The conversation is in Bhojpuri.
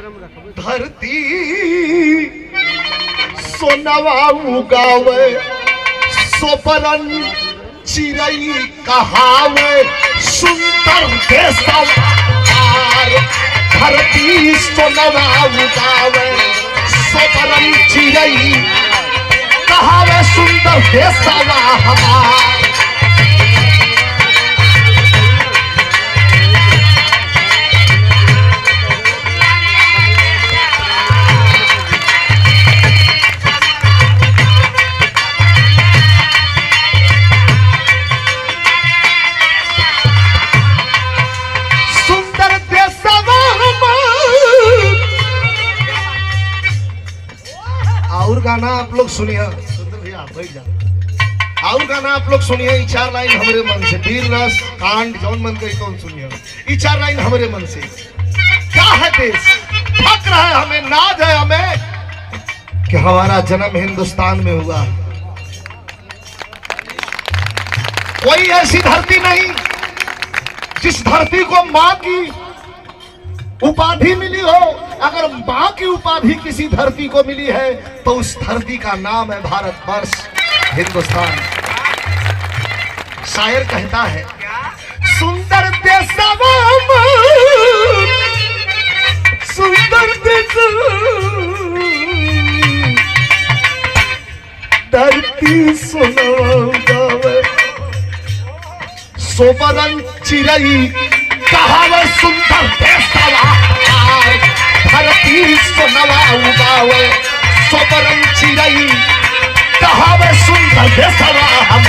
धरती सोनवा उगावे सोपरन चिरई कहावे सुंदर देशवा धरती सोनवा उगावे सोपरन चिरई कहावे सुंदर देशवा हमार। और गाना आप लोग सुनिए, सुंदर भैया बैठ जाओ। और गाना आप लोग सुनिए, ये 4 लाइन हमारे मन से, वीर रस कांड जौन मन गई कौन सुनिए, ये 4 लाइन हमारे मन से। क्या है देश, फक्र है हमें, नाज है हमें कि हमारा जन्म हिंदुस्तान में हुआ। कोई ऐसी धरती नहीं जिस धरती को मां की उपाधि मिली हो। अगर मां की उपाधि किसी धरती को मिली है तो उस धरती का नाम है भारतवर्ष, हिंदुस्तान। शायर कहता है सुंदर देशवा सुंदर देश धरती सुनावे सोबरन चिरई कहावे सुंदर देशवा धरती सोनवा उगावे सोबरन चिरई कहावे सुंदर देशवा हम।